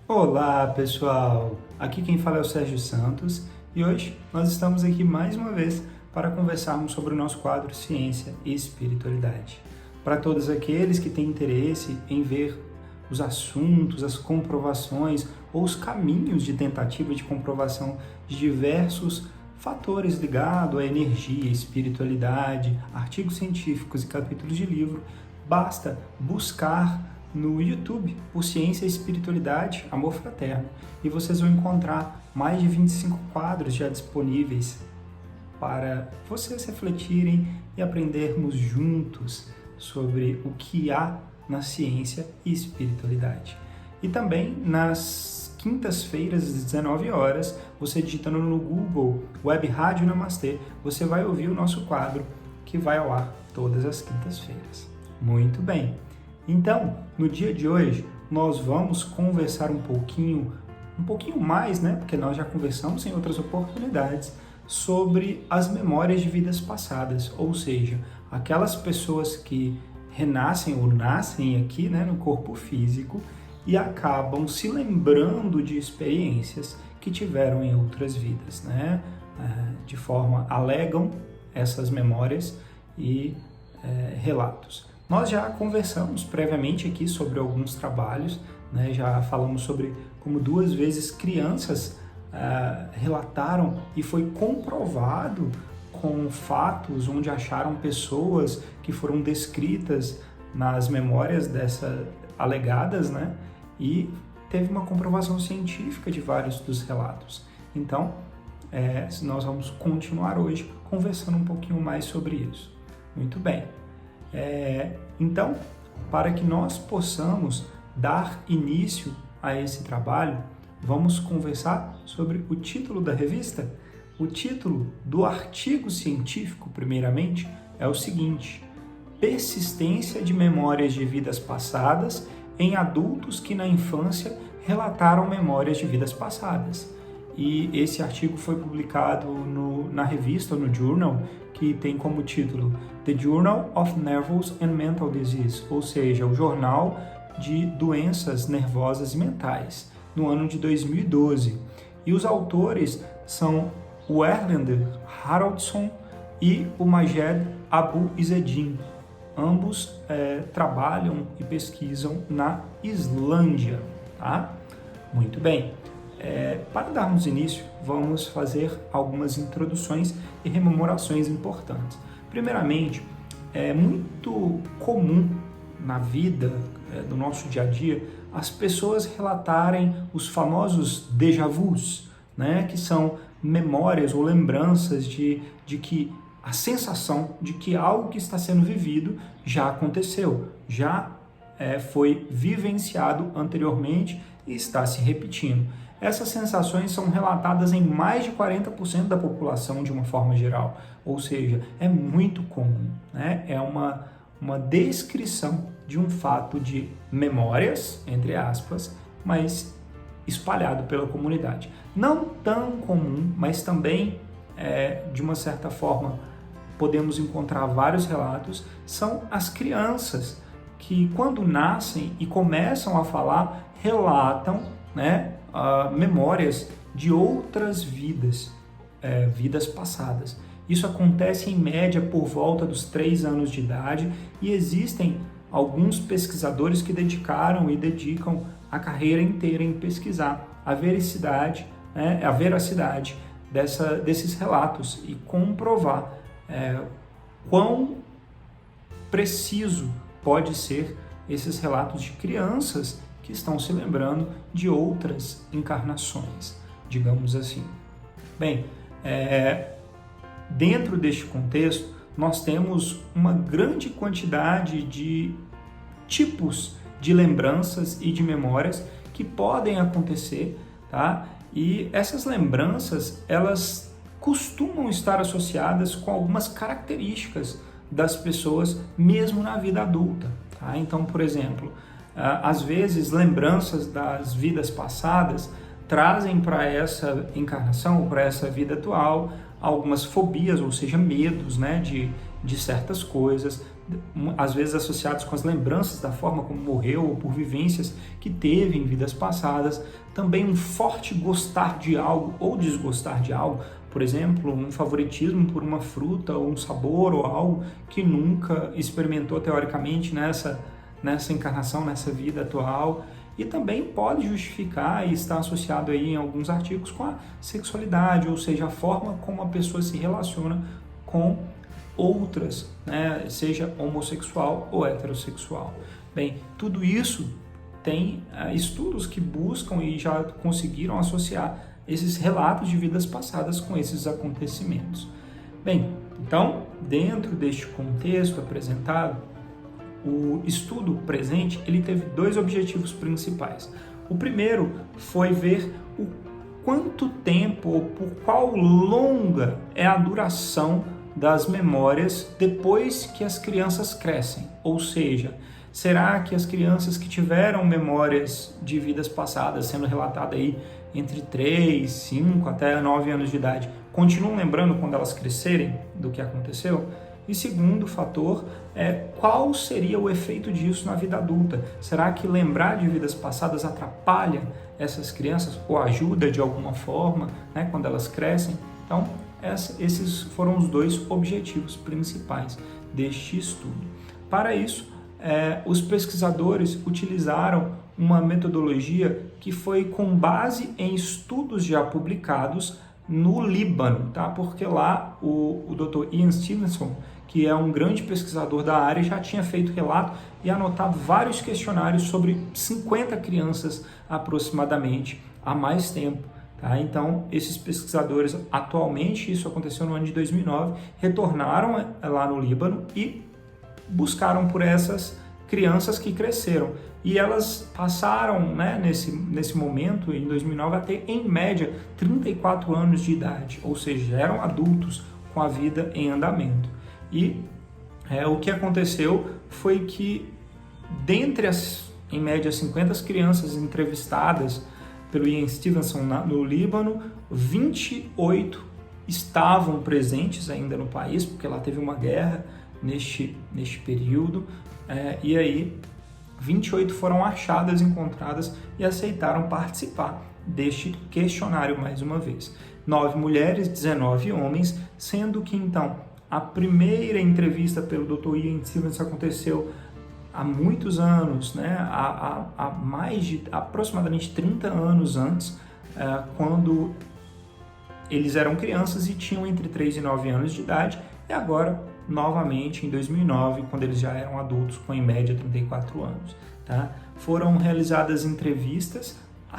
Olá, pessoal! Aqui quem fala é o Sérgio Santos e hoje nós estamos aqui mais uma vez para conversarmos sobre o nosso quadro Ciência e Espiritualidade. Para todos aqueles que têm interesse em ver os assuntos, as comprovações ou os caminhos de tentativa de comprovação de diversos fatores ligados à energia, espiritualidade, artigos científicos e capítulos de livro, basta buscar no YouTube por Ciência e Espiritualidade, Amor Fraterno, e vocês vão encontrar mais de 25 quadros já disponíveis para vocês refletirem e aprendermos juntos sobre o que há na ciência e espiritualidade. E também nas quintas-feiras às 19 horas, você digitando no Google Web Rádio Namastê, você vai ouvir o nosso quadro que vai ao ar todas as quintas-feiras. Muito bem! Então, no dia de hoje, nós vamos conversar um pouquinho mais, né? Porque nós já conversamos em outras oportunidades sobre as memórias de vidas passadas, ou seja, aquelas pessoas que renascem ou nascem aqui, né, no corpo físico e acabam se lembrando de experiências que tiveram em outras vidas, né? De forma alegam essas memórias e relatos. Nós já conversamos previamente aqui sobre alguns trabalhos, né? Já falamos sobre como 2 vezes crianças relataram e foi comprovado com fatos onde acharam pessoas que foram descritas nas memórias alegadas, né? E teve uma comprovação científica de vários dos relatos. Então, nós vamos continuar hoje conversando um pouquinho mais sobre isso. Muito bem. Então, para que nós possamos dar início a esse trabalho, vamos conversar sobre o título da revista. O título do artigo científico, primeiramente, é o seguinte: Persistência de memórias de vidas passadas em adultos que na infância relataram memórias de vidas passadas. E esse artigo foi publicado na revista, no Journal, que tem como título The Journal of Nervous and Mental Disease, ou seja, o Jornal de Doenças Nervosas e Mentais, no ano de 2012. E os autores são o Erlend Haraldsson e o Majed Abu Izzedine. Ambos trabalham e pesquisam na Islândia. Tá? Muito bem. Para darmos início, vamos fazer algumas introduções e rememorações importantes. Primeiramente, é muito comum na vida, do nosso dia a dia, as pessoas relatarem os famosos déjà vus, né? Que são memórias ou lembranças de que a sensação de que algo que está sendo vivido já aconteceu, já foi vivenciado anteriormente e está se repetindo. Essas sensações são relatadas em mais de 40% da população de uma forma geral, ou seja, é muito comum, né? É uma descrição de um fato de memórias, entre aspas, mas espalhado pela comunidade. Não tão comum, mas também, de uma certa forma, podemos encontrar vários relatos, são as crianças que, quando nascem e começam a falar, relatam, né, memórias de outras vidas, vidas passadas. Isso acontece em média por volta dos 3 anos de idade e existem alguns pesquisadores que dedicaram e dedicam a carreira inteira em pesquisar a veracidade, desses relatos e comprovar quão preciso pode ser esses relatos de crianças que estão se lembrando de outras encarnações, digamos assim. Bem, dentro deste contexto, nós temos uma grande quantidade de tipos de lembranças e de memórias que podem acontecer, tá? E essas lembranças, elas costumam estar associadas com algumas características das pessoas, mesmo na vida adulta, tá? Então, por exemplo, às vezes, lembranças das vidas passadas trazem para essa encarnação, para essa vida atual, algumas fobias, ou seja, medos, né, de certas coisas, às vezes associados com as lembranças da forma como morreu ou por vivências que teve em vidas passadas. Também um forte gostar de algo ou desgostar de algo, por exemplo, um favoritismo por uma fruta ou um sabor ou algo que nunca experimentou teoricamente nessa encarnação, nessa vida atual. E também pode justificar e estar associado aí em alguns artigos com a sexualidade, ou seja, a forma como a pessoa se relaciona com outras, né, seja homossexual ou heterossexual. Bem, tudo isso tem estudos que buscam e já conseguiram associar esses relatos de vidas passadas com esses acontecimentos. Bem, então, dentro deste contexto apresentado, o estudo presente ele teve dois objetivos principais. O primeiro foi ver o quanto tempo ou por qual longa é a duração das memórias depois que as crianças crescem. Ou seja, será que as crianças que tiveram memórias de vidas passadas, sendo relatada aí entre 3, 5 até 9 anos de idade, continuam lembrando quando elas crescerem do que aconteceu? E segundo fator é qual seria o efeito disso na vida adulta? Será que lembrar de vidas passadas atrapalha essas crianças ou ajuda de alguma forma, né, quando elas crescem? Então, esses foram os dois objetivos principais deste estudo. Para isso, os pesquisadores utilizaram uma metodologia que foi com base em estudos já publicados no Líbano, tá? Porque lá o Dr. Ian Stevenson, que é um grande pesquisador da área, já tinha feito relato e anotado vários questionários sobre 50 crianças aproximadamente há mais tempo. Tá? Então, esses pesquisadores, atualmente, isso aconteceu no ano de 2009, retornaram lá no Líbano e buscaram por essas crianças que cresceram. E elas passaram, né, nesse momento, em 2009, a ter, em média, 34 anos de idade, ou seja, eram adultos com a vida em andamento. E o que aconteceu foi que, dentre as, em média, 50 crianças entrevistadas pelo Ian Stevenson no Líbano, 28 estavam presentes ainda no país, porque lá teve uma guerra neste período, e aí 28 foram achadas, encontradas e aceitaram participar deste questionário mais uma vez. 9 mulheres, 19 homens, sendo que então a primeira entrevista pelo Dr. Ian Stevenson aconteceu há muitos anos, né? há mais de aproximadamente 30 anos antes, quando eles eram crianças e tinham entre 3 e 9 anos de idade, e agora, novamente, em 2009, quando eles já eram adultos, com em média 34 anos. Tá? Foram realizadas entrevistas,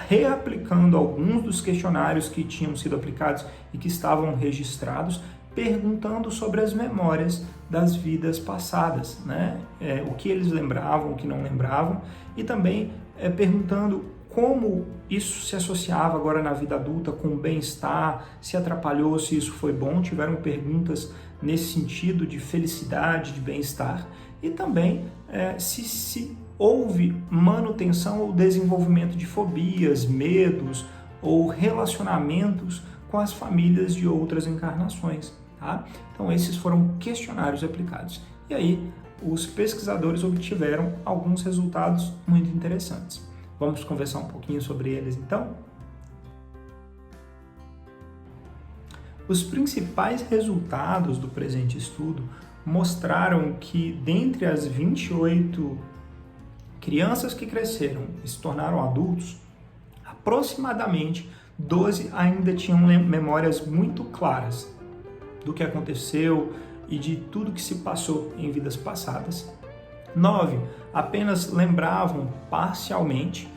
reaplicando alguns dos questionários que tinham sido aplicados e que estavam registrados, perguntando sobre as memórias das vidas passadas, né? O que eles lembravam, o que não lembravam, e também perguntando como isso se associava agora na vida adulta com o bem-estar, se atrapalhou, se isso foi bom. Tiveram perguntas nesse sentido de felicidade, de bem-estar, e também se houve manutenção ou desenvolvimento de fobias, medos ou relacionamentos com as famílias de outras encarnações. Tá? Então esses foram questionários aplicados. E aí os pesquisadores obtiveram alguns resultados muito interessantes. Vamos conversar um pouquinho sobre eles então? Os principais resultados do presente estudo mostraram que dentre as 28 crianças que cresceram e se tornaram adultos, aproximadamente 12 ainda tinham memórias muito claras do que aconteceu e de tudo que se passou em vidas passadas. 9 apenas lembravam parcialmente,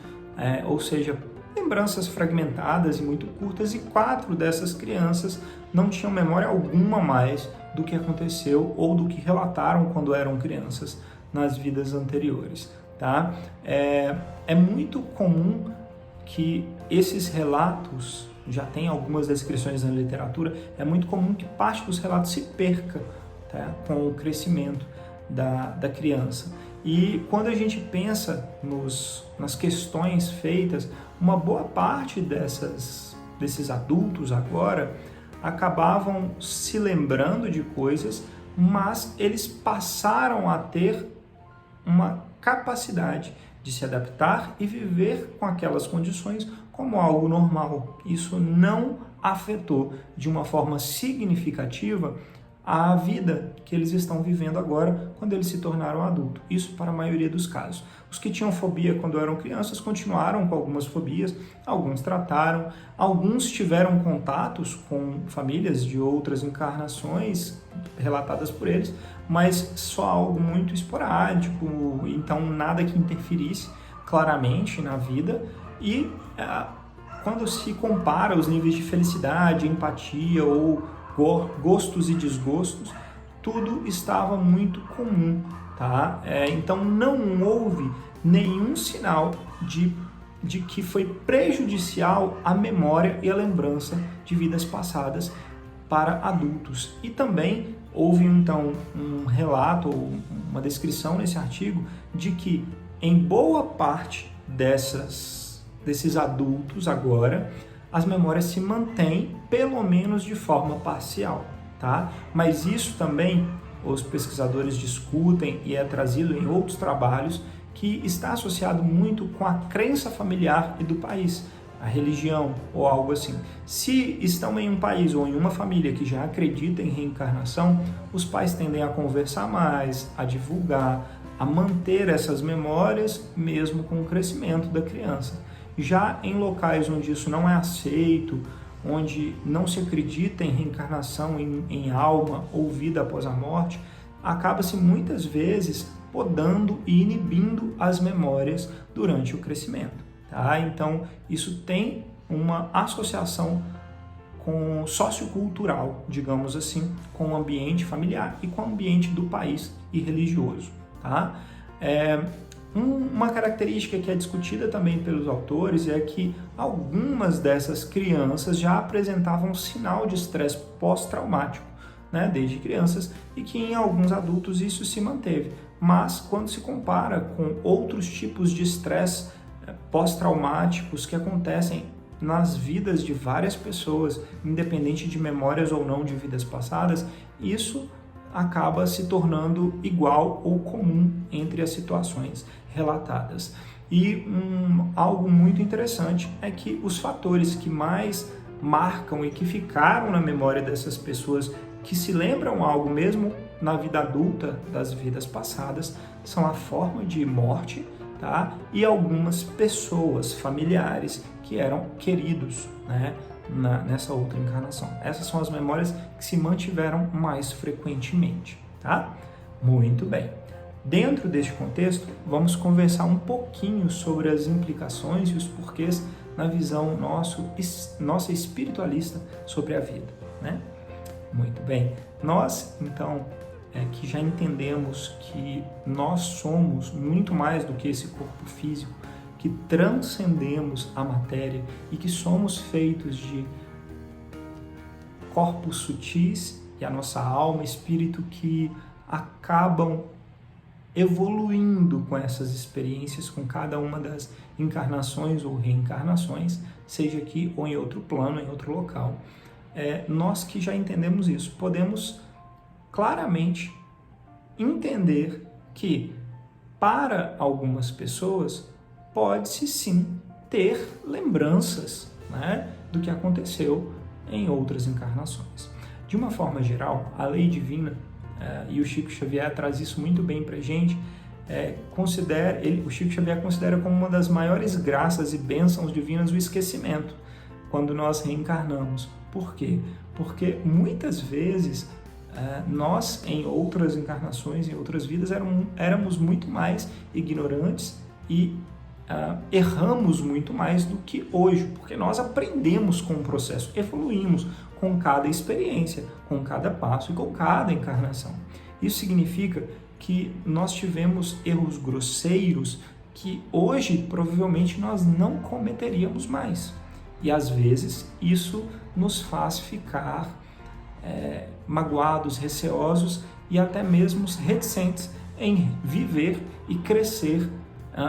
ou seja, lembranças fragmentadas e muito curtas, e 4 dessas crianças não tinham memória alguma mais do que aconteceu ou do que relataram quando eram crianças nas vidas anteriores. Tá? É muito comum que esses relatos, já tem algumas descrições na literatura, é muito comum que parte dos relatos se perca, tá? Com o crescimento da criança. E quando a gente pensa nas questões feitas, uma boa parte desses adultos agora acabavam se lembrando de coisas, mas eles passaram a ter uma capacidade de se adaptar e viver com aquelas condições como algo normal. Isso não afetou de uma forma significativa a vida que eles estão vivendo agora quando eles se tornaram adultos. Isso para a maioria dos casos. Os que tinham fobia quando eram crianças continuaram com algumas fobias, alguns trataram, alguns tiveram contatos com famílias de outras encarnações relatadas por eles, mas só algo muito esporádico, então nada que interferisse claramente na vida. E quando se compara os níveis de felicidade, empatia ou gostos e desgostos, tudo estava muito comum, tá? Então não houve nenhum sinal de que foi prejudicial a memória e a lembrança de vidas passadas para adultos. E também houve então um relato, uma descrição nesse artigo de que em boa parte desses adultos agora, as memórias se mantêm, pelo menos de forma parcial, tá? Mas isso também os pesquisadores discutem e é trazido em outros trabalhos, que está associado muito com a crença familiar e do país, a religião ou algo assim. Se estão em um país ou em uma família que já acredita em reencarnação, os pais tendem a conversar mais, a divulgar, a manter essas memórias mesmo com o crescimento da criança. Já em locais onde isso não é aceito, onde não se acredita em reencarnação, em alma ou vida após a morte, acaba-se muitas vezes podando e inibindo as memórias durante o crescimento. Tá? Então, isso tem uma associação com sociocultural, digamos assim, com o ambiente familiar e com o ambiente do país e religioso. Tá? Uma característica que é discutida também pelos autores é que algumas dessas crianças já apresentavam sinal de estresse pós-traumático, né, desde crianças, e que em alguns adultos isso se manteve. Mas quando se compara com outros tipos de estresse pós-traumáticos que acontecem nas vidas de várias pessoas, independente de memórias ou não de vidas passadas, isso acaba se tornando igual ou comum entre as situações relatadas. E algo muito interessante é que os fatores que mais marcam e que ficaram na memória dessas pessoas que se lembram algo mesmo na vida adulta das vidas passadas são a forma de morte, tá? E algumas pessoas familiares que eram queridos, né, nessa outra encarnação. Essas são as memórias que se mantiveram mais frequentemente, tá? Muito bem. Dentro deste contexto, vamos conversar um pouquinho sobre as implicações e os porquês na visão nossa espiritualista sobre a vida, né? Muito bem. Nós, então, que já entendemos que nós somos muito mais do que esse corpo físico, que transcendemos a matéria e que somos feitos de corpos sutis e a nossa alma e espírito que acabam evoluindo com essas experiências, com cada uma das encarnações ou reencarnações, seja aqui ou em outro plano, em outro local. Nós que já entendemos isso, podemos claramente entender que para algumas pessoas pode-se sim ter lembranças, né, do que aconteceu em outras encarnações. De uma forma geral, a lei divina, e o Chico Xavier traz isso muito bem para a gente, o Chico Xavier considera como uma das maiores graças e bênçãos divinas o esquecimento, quando nós reencarnamos. Por quê? Porque muitas vezes nós, em outras encarnações, em outras vidas, éramos muito mais ignorantes e erramos muito mais do que hoje, porque nós aprendemos com o processo, evoluímos com cada experiência, com cada passo e com cada encarnação. Isso significa que nós tivemos erros grosseiros que hoje provavelmente nós não cometeríamos mais. E às vezes isso nos faz ficar magoados, receosos e até mesmo reticentes em viver e crescer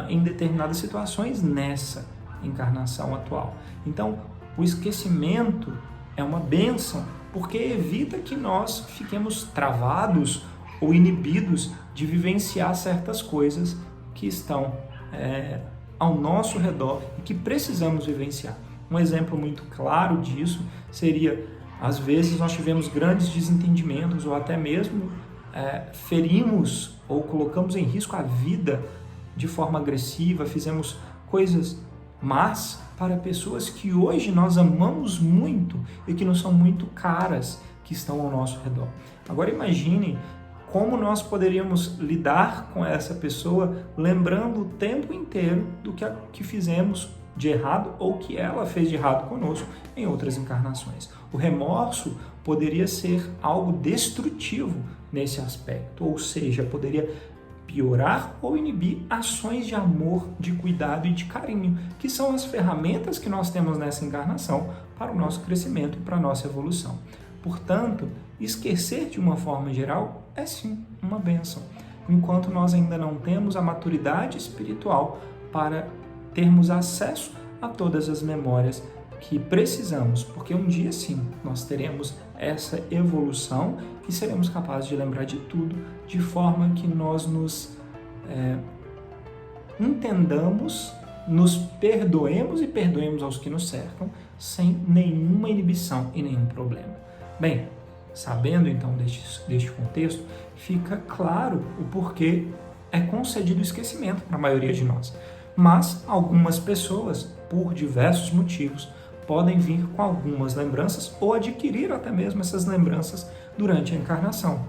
em determinadas situações nessa encarnação atual. Então, o esquecimento é uma bênção porque evita que nós fiquemos travados ou inibidos de vivenciar certas coisas que estão ao nosso redor e que precisamos vivenciar. Um exemplo muito claro disso seria, às vezes nós tivemos grandes desentendimentos ou até mesmo ferimos ou colocamos em risco a vida de forma agressiva, fizemos coisas más para pessoas que hoje nós amamos muito e que nos são muito caras, que estão ao nosso redor. Agora imaginem como nós poderíamos lidar com essa pessoa lembrando o tempo inteiro do que fizemos de errado ou que ela fez de errado conosco em outras encarnações. O remorso poderia ser algo destrutivo nesse aspecto, ou seja, poderia piorar ou inibir ações de amor, de cuidado e de carinho, que são as ferramentas que nós temos nessa encarnação para o nosso crescimento e para a nossa evolução. Portanto, esquecer de uma forma geral é sim uma bênção, enquanto nós ainda não temos a maturidade espiritual para termos acesso a todas as memórias que precisamos, porque um dia sim nós teremos essa evolução e seremos capazes de lembrar de tudo, de forma que nós nos entendamos, nos perdoemos e perdoemos aos que nos cercam, sem nenhuma inibição e nenhum problema. Bem, sabendo então deste contexto, fica claro o porquê é concedido o esquecimento para a maioria de nós. Mas algumas pessoas, por diversos motivos, podem vir com algumas lembranças ou adquirir até mesmo essas lembranças durante a encarnação.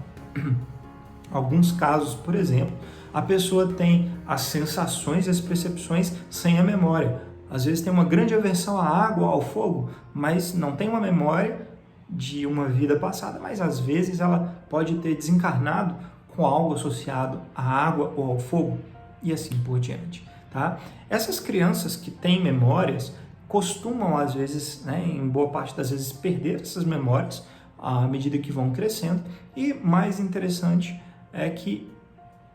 Alguns casos, por exemplo, a pessoa tem as sensações e as percepções sem a memória. Às vezes tem uma grande aversão à água, ao fogo, mas não tem uma memória de uma vida passada, mas às vezes ela pode ter desencarnado com algo associado à água ou ao fogo e assim por diante. Tá? Essas crianças que têm memórias costumam, às vezes, em boa parte das vezes, perder essas memórias à medida que vão crescendo. E mais interessante é que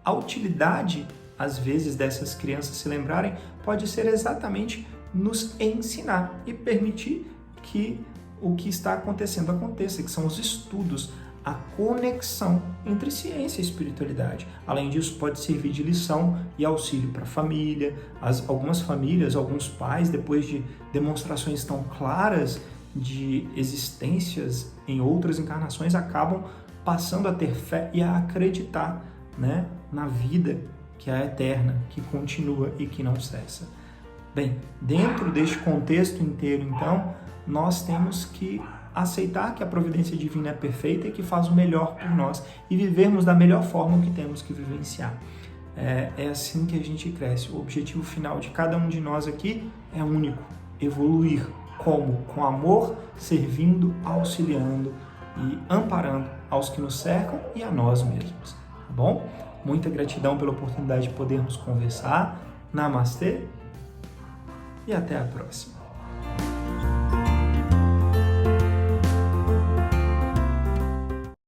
a utilidade, às vezes, dessas crianças se lembrarem pode ser exatamente nos ensinar e permitir que o que está acontecendo aconteça, que são os estudos, a conexão entre ciência e espiritualidade. Além disso, pode servir de lição e auxílio para a família. Algumas famílias, alguns pais, depois de demonstrações tão claras de existências em outras encarnações, acabam passando a ter fé e a acreditar, na vida que é eterna, que continua e que não cessa. Bem, dentro deste contexto inteiro, então, nós temos que aceitar que a providência divina é perfeita e que faz o melhor por nós e vivermos da melhor forma o que temos que vivenciar. É assim que a gente cresce. O objetivo final de cada um de nós aqui é único: evoluir. Como? Com amor, servindo, auxiliando e amparando aos que nos cercam e a nós mesmos. Tá bom? Muita gratidão pela oportunidade de podermos conversar. Namastê e até a próxima.